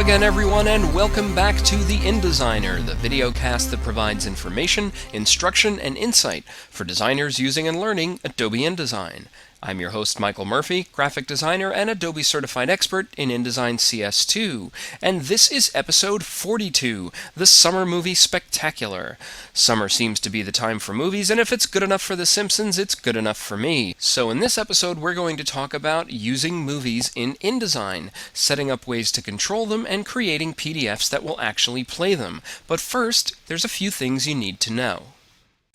again, everyone, and welcome back to the InDesigner, the videocast that provides information, instruction, and insight for designers using and learning Adobe InDesign. I'm your host, Michael Murphy, graphic designer and Adobe certified expert in InDesign CS2, and this is episode 42, the Summer Movie Spectacular. Summer seems to be the time for movies, and if it's good enough for The Simpsons, it's good enough for me. So in this episode, we're going to talk about using movies in InDesign, setting up ways to control them, and creating PDFs that will actually play them. But first, there's a few things you need to know.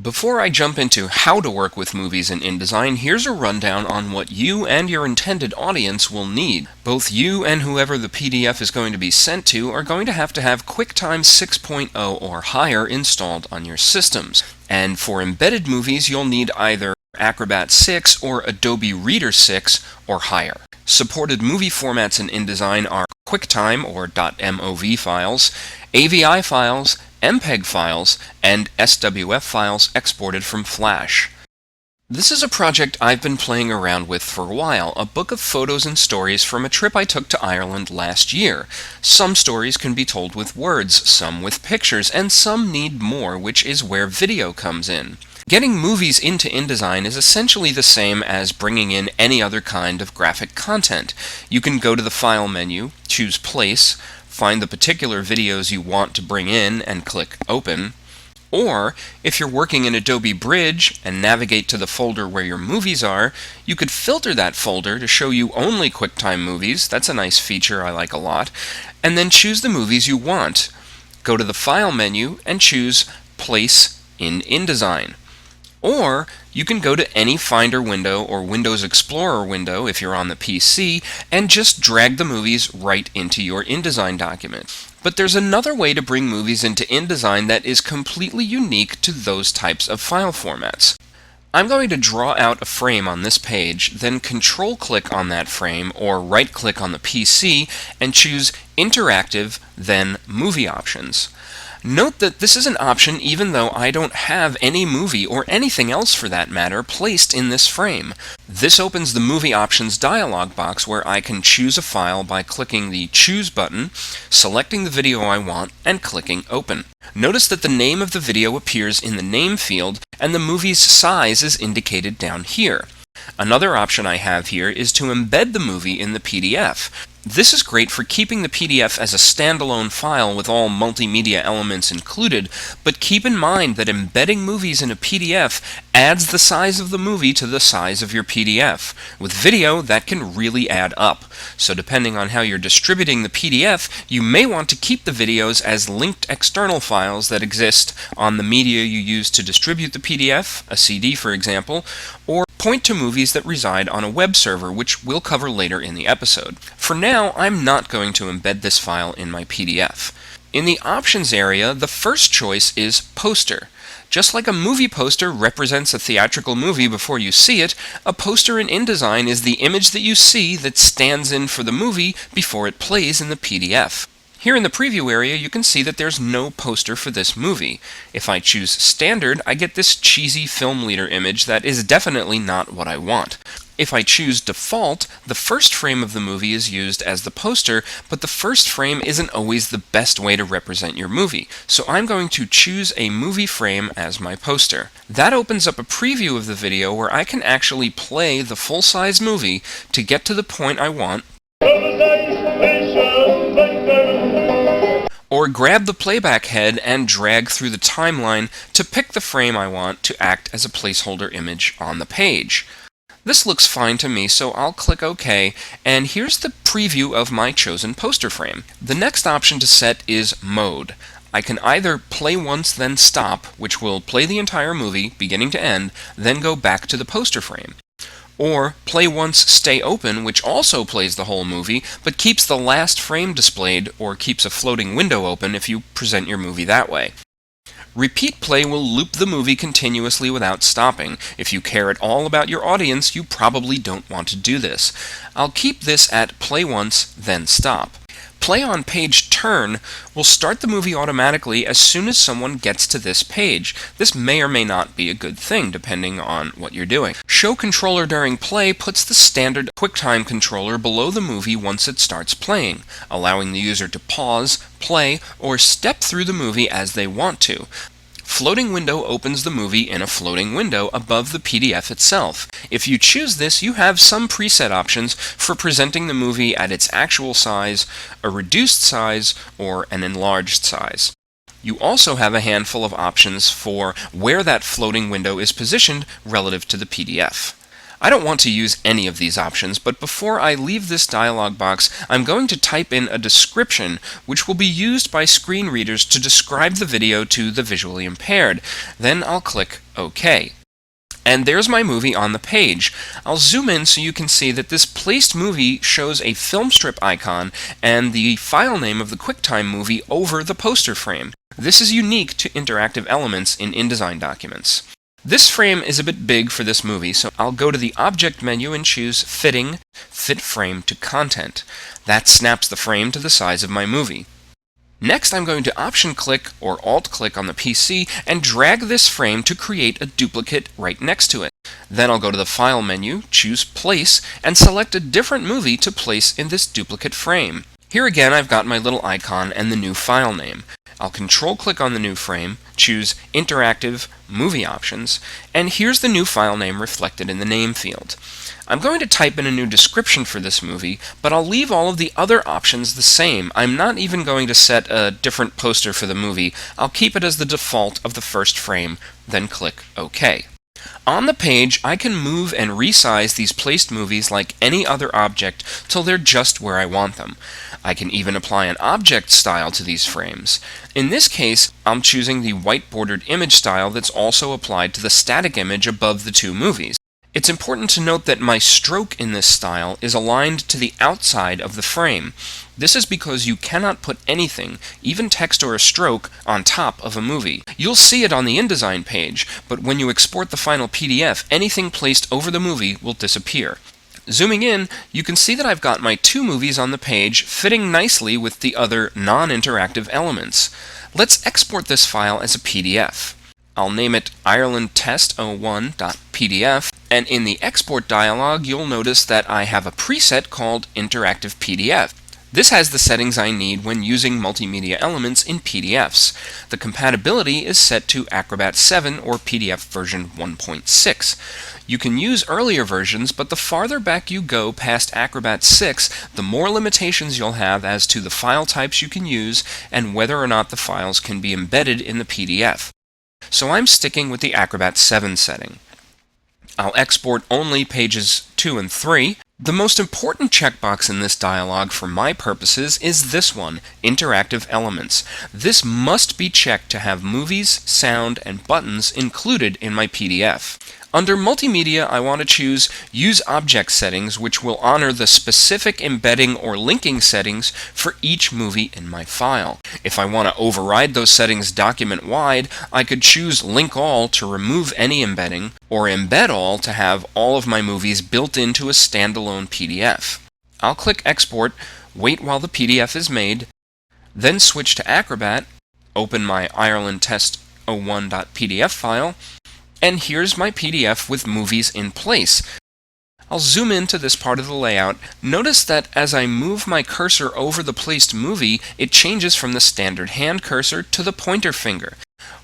Before I jump into how to work with movies in InDesign, here's a rundown on what you and your intended audience will need. Both you and whoever the PDF is going to be sent to are going to have QuickTime 6.0 or higher installed on your systems. And for embedded movies, you'll need either Acrobat 6 or Adobe Reader 6 or higher. Supported movie formats in InDesign are QuickTime or .mov files, AVI files, MPEG files, and SWF files exported from Flash. This is a project I've been playing around with for a while, a book of photos and stories from a trip I took to Ireland last year. Some stories can be told with words, some with pictures, and some need more, which is where video comes in. Getting movies into InDesign is essentially the same as bringing in any other kind of graphic content. You can go to the File menu, choose Place, find the particular videos you want to bring in and click Open. Or, if you're working in Adobe Bridge and navigate to the folder where your movies are, you could filter that folder to show you only QuickTime movies. That's a nice feature I like a lot. And then choose the movies you want. Go to the File menu and choose Place in InDesign. Or, you can go to any Finder window or Windows Explorer window if you're on the PC and just drag the movies right into your InDesign document. But there's another way to bring movies into InDesign that is completely unique to those types of file formats. I'm going to draw out a frame on this page, then Control-click on that frame or right-click on the PC and choose Interactive, then Movie Options. Note that this is an option even though I don't have any movie, or anything else for that matter, placed in this frame. This opens the Movie Options dialog box where I can choose a file by clicking the Choose button, selecting the video I want, and clicking Open. Notice that the name of the video appears in the name field, and the movie's size is indicated down here. Another option I have here is to embed the movie in the PDF. This is great for keeping the PDF as a standalone file with all multimedia elements included, but keep in mind that embedding movies in a PDF adds the size of the movie to the size of your PDF. With video, that can really add up. So depending on how you're distributing the PDF, you may want to keep the videos as linked external files that exist on the media you use to distribute the PDF, a CD for example, or point to movies that reside on a web server, which we'll cover later in the episode. For now, I'm not going to embed this file in my PDF. In the Options area, the first choice is Poster. Just like a movie poster represents a theatrical movie before you see it, a poster in InDesign is the image that you see that stands in for the movie before it plays in the PDF. Here in the preview area, you can see that there's no poster for this movie. If I choose Standard, I get this cheesy film leader image that is definitely not what I want. If I choose Default, the first frame of the movie is used as the poster, but the first frame isn't always the best way to represent your movie, so I'm going to choose a movie frame as my poster. That opens up a preview of the video where I can actually play the full-size movie to get to the point I want, or grab the playback head and drag through the timeline to pick the frame I want to act as a placeholder image on the page. This looks fine to me, so I'll click OK, and here's the preview of my chosen poster frame. The next option to set is Mode. I can either play once then stop, which will play the entire movie, beginning to end, then go back to the poster frame. Or play once, stay open, which also plays the whole movie, but keeps the last frame displayed, or keeps a floating window open if you present your movie that way. Repeat play will loop the movie continuously without stopping. If you care at all about your audience, you probably don't want to do this. I'll keep this at play once, then stop. Play on page turn will start the movie automatically as soon as someone gets to this page. This may or may not be a good thing depending on what you're doing. Show controller during play puts the standard QuickTime controller below the movie once it starts playing, allowing the user to pause, play, or step through the movie as they want to. Floating window opens the movie in a floating window above the PDF itself. If you choose this, you have some preset options for presenting the movie at its actual size, a reduced size, or an enlarged size. You also have a handful of options for where that floating window is positioned relative to the PDF. I don't want to use any of these options, but before I leave this dialog box, I'm going to type in a description which will be used by screen readers to describe the video to the visually impaired. Then I'll click OK. And there's my movie on the page. I'll zoom in so you can see that this placed movie shows a film strip icon and the file name of the QuickTime movie over the poster frame. This is unique to interactive elements in InDesign documents. This frame is a bit big for this movie, so I'll go to the Object menu and choose Fitting, Fit Frame to Content. That snaps the frame to the size of my movie. Next, I'm going to Option-click or Alt-click on the PC and drag this frame to create a duplicate right next to it. Then I'll go to the File menu, choose Place, and select a different movie to place in this duplicate frame. Here again, I've got my little icon and the new file name. I'll Control-click on the new frame, choose Interactive Movie Options, and here's the new file name reflected in the name field. I'm going to type in a new description for this movie, but I'll leave all of the other options the same. I'm not even going to set a different poster for the movie. I'll keep it as the default of the first frame, then click OK. On the page, I can move and resize these placed movies like any other object till they're just where I want them. I can even apply an object style to these frames. In this case, I'm choosing the white bordered image style that's also applied to the static image above the two movies. It's important to note that my stroke in this style is aligned to the outside of the frame. This is because you cannot put anything, even text or a stroke, on top of a movie. You'll see it on the InDesign page, but when you export the final PDF, anything placed over the movie will disappear. Zooming in, you can see that I've got my two movies on the page fitting nicely with the other non-interactive elements. Let's export this file as a PDF. I'll name it IrelandTest01.pdf, and in the export dialog you'll notice that I have a preset called Interactive PDF. This has the settings I need when using multimedia elements in PDFs. The compatibility is set to Acrobat 7 or PDF version 1.6. You can use earlier versions, but the farther back you go past Acrobat 6, the more limitations you'll have as to the file types you can use and whether or not the files can be embedded in the PDF. So I'm sticking with the Acrobat 7 setting. I'll export only pages 2 and 3. The most important checkbox in this dialog for my purposes is this one, Interactive Elements. This must be checked to have movies, sound, and buttons included in my PDF. Under Multimedia, I want to choose Use Object Settings, which will honor the specific embedding or linking settings for each movie in my file. If I want to override those settings document-wide, I could choose Link All to remove any embedding, or Embed All to have all of my movies built into a standalone PDF. I'll click Export, wait while the PDF is made, then switch to Acrobat, open my IrelandTest01.pdf file, and here's my PDF with movies in place. I'll zoom into this part of the layout. Notice that as I move my cursor over the placed movie, it changes from the standard hand cursor to the pointer finger.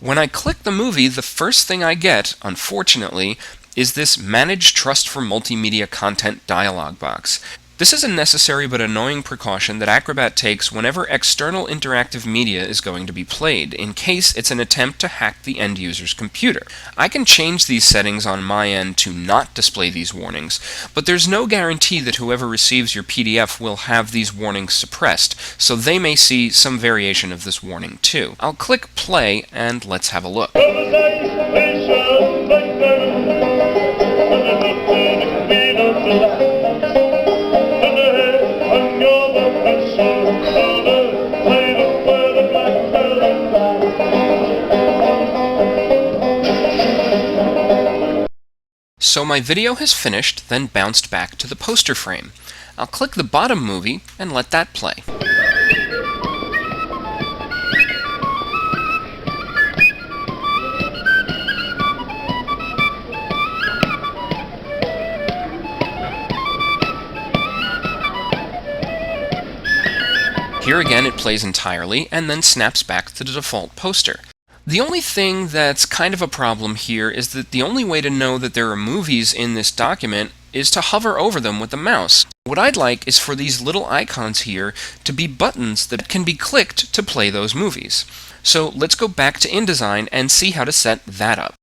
When I click the movie, the first thing I get, unfortunately, is this Manage Trust for Multimedia Content dialog box. This is a necessary but annoying precaution that Acrobat takes whenever external interactive media is going to be played, in case it's an attempt to hack the end user's computer. I can change these settings on my end to not display these warnings, but there's no guarantee that whoever receives your PDF will have these warnings suppressed, so they may see some variation of this warning too. I'll click play and let's have a look. So my video has finished, then bounced back to the poster frame. I'll click the bottom movie and let that play. Here again it plays entirely and then snaps back to the default poster. The only thing that's kind of a problem here is that the only way to know that there are movies in this document is to hover over them with the mouse. What I'd like is for these little icons here to be buttons that can be clicked to play those movies. So let's go back to InDesign and see how to set that up.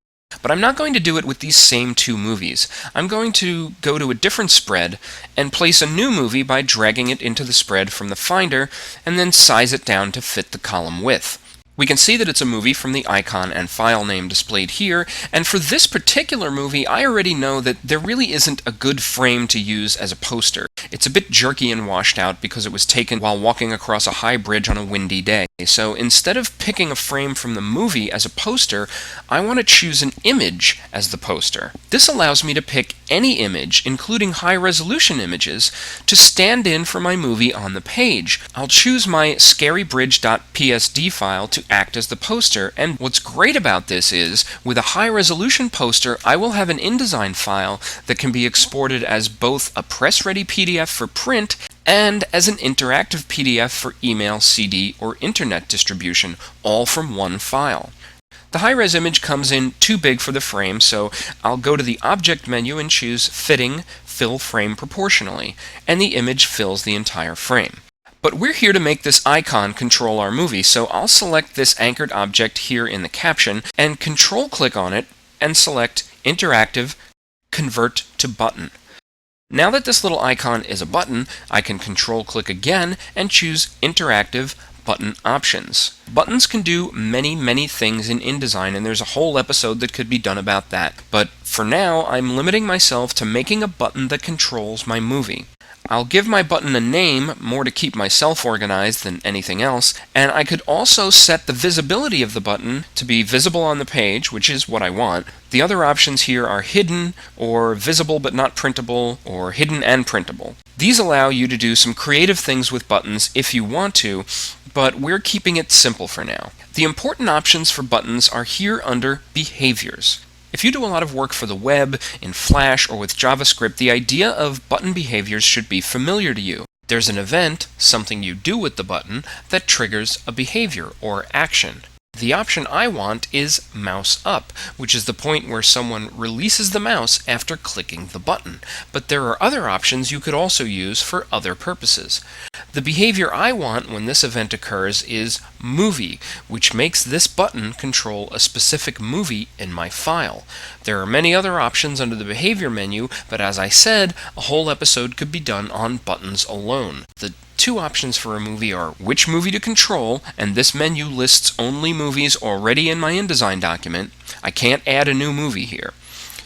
But I'm not going to do it with these same two movies. I'm going to go to a different spread and place a new movie by dragging it into the spread from the Finder and then size it down to fit the column width. We can see that it's a movie from the icon and file name displayed here, and for this particular movie I already know that there really isn't a good frame to use as a poster. It's a bit jerky and washed out because it was taken while walking across a high bridge on a windy day. So instead of picking a frame from the movie as a poster, I want to choose an image as the poster. This allows me to pick any image, including high-resolution images, to stand in for my movie on the page. I'll choose my scarybridge.psd file to act as the poster, and what's great about this is, with a high-resolution poster, I will have an InDesign file that can be exported as both a press-ready PDF for print and as an interactive PDF for email, CD, or internet distribution, all from one file. The high-res image comes in too big for the frame, so I'll go to the Object menu and choose Fitting, Fill Frame Proportionally, and the image fills the entire frame. But we're here to make this icon control our movie, so I'll select this anchored object here in the caption and control-click on it and select Interactive, Convert to Button. Now that this little icon is a button, I can control-click again and choose Interactive Button Options. Buttons can do many things in InDesign, and there's a whole episode that could be done about that. But for now, I'm limiting myself to making a button that controls my movie. I'll give my button a name, more to keep myself organized than anything else, and I could also set the visibility of the button to be visible on the page, which is what I want. The other options here are hidden, or visible but not printable, or hidden and printable. These allow you to do some creative things with buttons if you want to, but we're keeping it simple for now. The important options for buttons are here under Behaviors. If you do a lot of work for the web, in Flash, or with JavaScript, the idea of button behaviors should be familiar to you. There's an event, something you do with the button, that triggers a behavior or action. The option I want is mouse up, which is the point where someone releases the mouse after clicking the button. But there are other options you could also use for other purposes. The behavior I want when this event occurs is movie, which makes this button control a specific movie in my file. There are many other options under the behavior menu, but as I said, a whole episode could be done on buttons alone. The two options for a movie are which movie to control, and this menu lists only movies already in my InDesign document. I can't add a new movie here.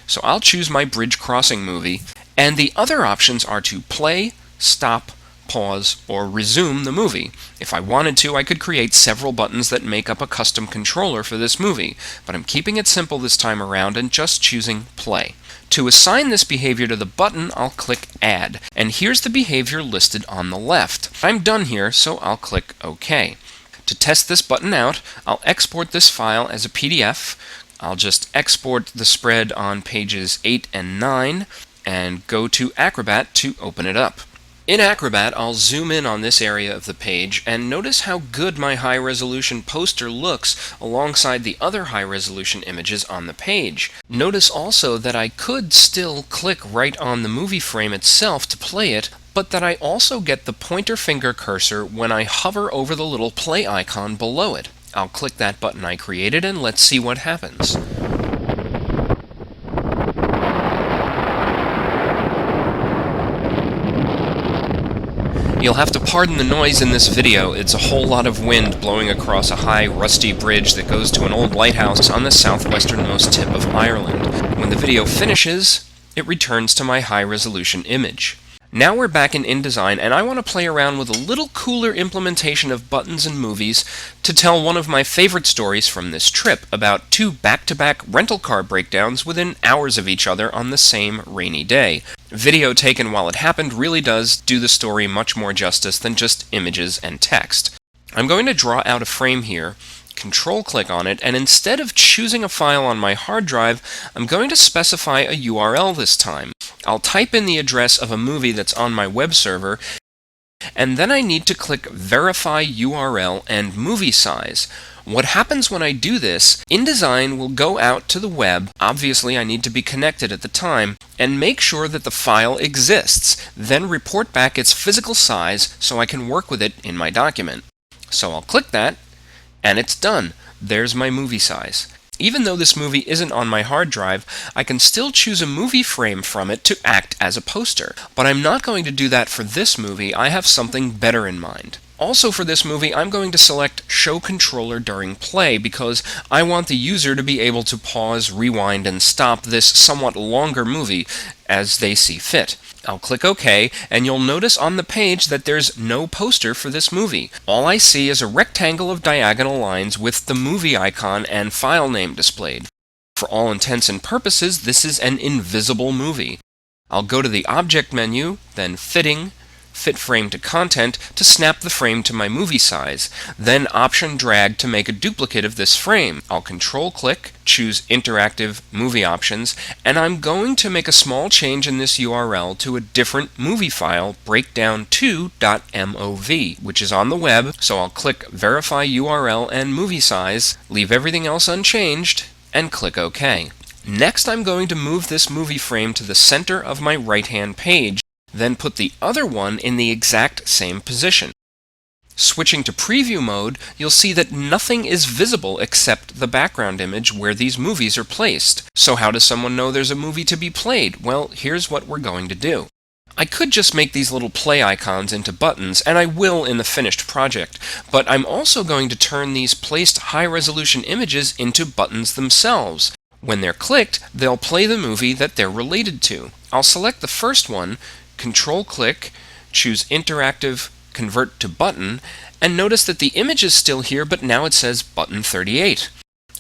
So I'll choose my bridge crossing movie, and the other options are to play, stop, pause, or resume the movie. If I wanted to, I could create several buttons that make up a custom controller for this movie, but I'm keeping it simple this time around and just choosing play. To assign this behavior to the button, I'll click Add, and here's the behavior listed on the left. I'm done here, so I'll click OK. To test this button out, I'll export this file as a PDF. I'll just export the spread on pages 8 and 9, and go to Acrobat to open it up. In Acrobat, I'll zoom in on this area of the page and notice how good my high-resolution poster looks alongside the other high-resolution images on the page. Notice also that I could still click right on the movie frame itself to play it, but that I also get the pointer finger cursor when I hover over the little play icon below it. I'll click that button I created and let's see what happens. You'll have to pardon the noise in this video. It's a whole lot of wind blowing across a high, rusty bridge that goes to an old lighthouse on the southwesternmost tip of Ireland. When the video finishes, it returns to my high-resolution image. Now we're back in InDesign, and I want to play around with a little cooler implementation of buttons and movies to tell one of my favorite stories from this trip about two back-to-back rental car breakdowns within hours of each other on the same rainy day. Video taken while it happened really does do the story much more justice than just images and text. I'm going to draw out a frame here, control-click on it, and instead of choosing a file on my hard drive, I'm going to specify a URL this time. I'll type in the address of a movie that's on my web server, And then I need to click Verify URL and Movie Size. What happens when I do this, InDesign will go out to the web, obviously I need to be connected at the time, and make sure that the file exists, then report back its physical size so I can work with it in my document. So I'll click that, and it's done. There's my movie size. Even though this movie isn't on my hard drive, I can still choose a movie frame from it to act as a poster. But I'm not going to do that for this movie. I have something better in mind. Also for this movie, I'm going to select Show Controller during play because I want the user to be able to pause, rewind, and stop this somewhat longer movie as they see fit. I'll click OK, and you'll notice on the page that there's no poster for this movie. All I see is a rectangle of diagonal lines with the movie icon and file name displayed. For all intents and purposes, this is an invisible movie. I'll go to the Object menu, then Fitting, Fit Frame to Content to snap the frame to my movie size, then Option Drag to make a duplicate of this frame. I'll Control click, choose Interactive Movie Options, and I'm going to make a small change in this URL to a different movie file, breakdown2.mov, which is on the web, so I'll click Verify URL and Movie Size, leave everything else unchanged, and click OK. Next, I'm going to move this movie frame to the center of my right-hand page, then put the other one in the exact same position. Switching to preview mode, you'll see that nothing is visible except the background image where these movies are placed. So how does someone know there's a movie to be played? Well, here's what we're going to do. I could just make these little play icons into buttons, and I will in the finished project, but I'm also going to turn these placed high-resolution images into buttons themselves. When they're clicked, they'll play the movie that they're related to. I'll select the first one, Control click, choose Interactive, Convert to Button, and notice that the image is still here, but now it says Button 38.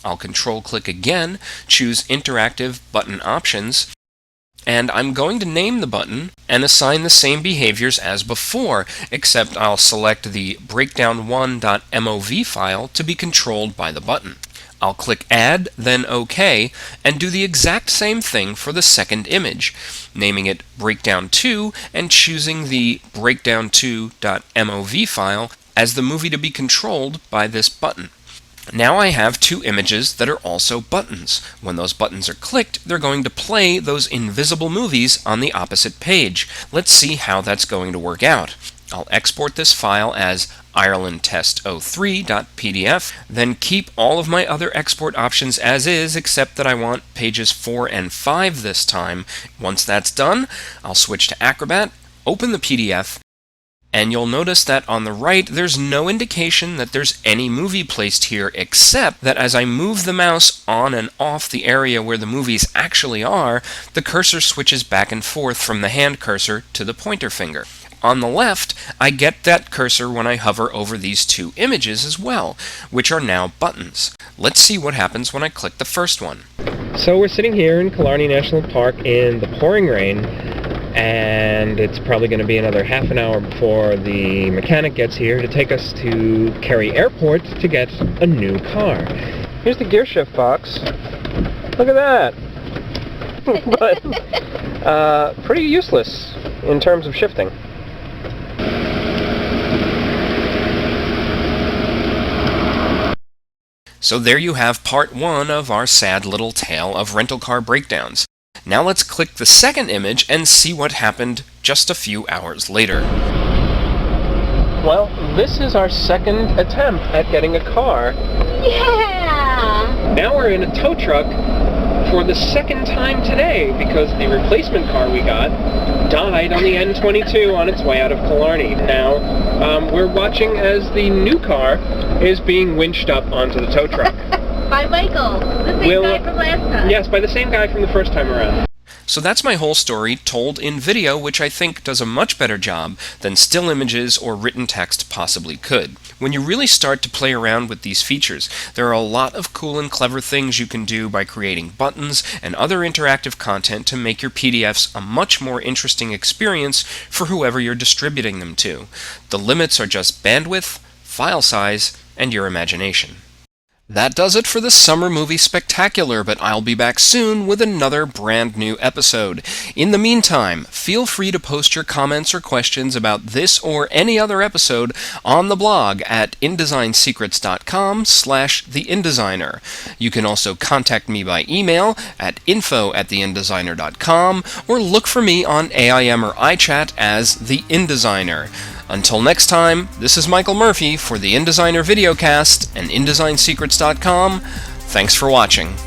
I'll Control click again, choose Interactive Button Options, and I'm going to name the button and assign the same behaviors as before, except I'll select the breakdown1.mov file to be controlled by the button. I'll click Add, then OK, and do the exact same thing for the second image, naming it Breakdown2 and choosing the breakdown2.mov file as the movie to be controlled by this button. Now I have two images that are also buttons. When those buttons are clicked, they're going to play those invisible movies on the opposite page. Let's see how that's going to work out. I'll export this file as IrelandTest03.pdf, then keep all of my other export options as is, except that I want pages 4 and 5 this time. Once that's done, I'll switch to Acrobat, open the PDF, and you'll notice that on the right there's no indication that there's any movie placed here, except that as I move the mouse on and off the area where the movies actually are, the cursor switches back and forth from the hand cursor to the pointer finger. On the left, I get that cursor when I hover over these two images as well, which are now buttons. Let's see what happens when I click the first one. So we're sitting here in Killarney National Park in the pouring rain, and it's probably going to be another half an hour before the mechanic gets here to take us to Kerry Airport to get a new car. Here's the gear shift box. Look at that! But, pretty useless in terms of shifting. So there you have part one of our sad little tale of rental car breakdowns. Now let's click the second image and see what happened just a few hours later. Well, this is our second attempt at getting a car. Yeah! Now we're in a tow truck for the second time today because the replacement car we got died on the N22 on its way out of Killarney. Now, we're watching as the new car is being winched up onto the tow truck. By Michael, the same guy from last time. Yes, by the same guy from the first time around. So that's my whole story told in video, which I think does a much better job than still images or written text possibly could. When you really start to play around with these features, there are a lot of cool and clever things you can do by creating buttons and other interactive content to make your PDFs a much more interesting experience for whoever you're distributing them to. The limits are just bandwidth, file size, and your imagination. That does it for the Summer Movie Spectacular, but I'll be back soon with another brand new episode. In the meantime, feel free to post your comments or questions about this or any other episode on the blog at InDesignSecrets.com/The InDesigner. You can also contact me by email at info@theindesigner.com or look for me on AIM or iChat as The InDesigner. Until next time, this is Michael Murphy for the InDesigner Videocast and InDesignSecrets.com. Thanks for watching.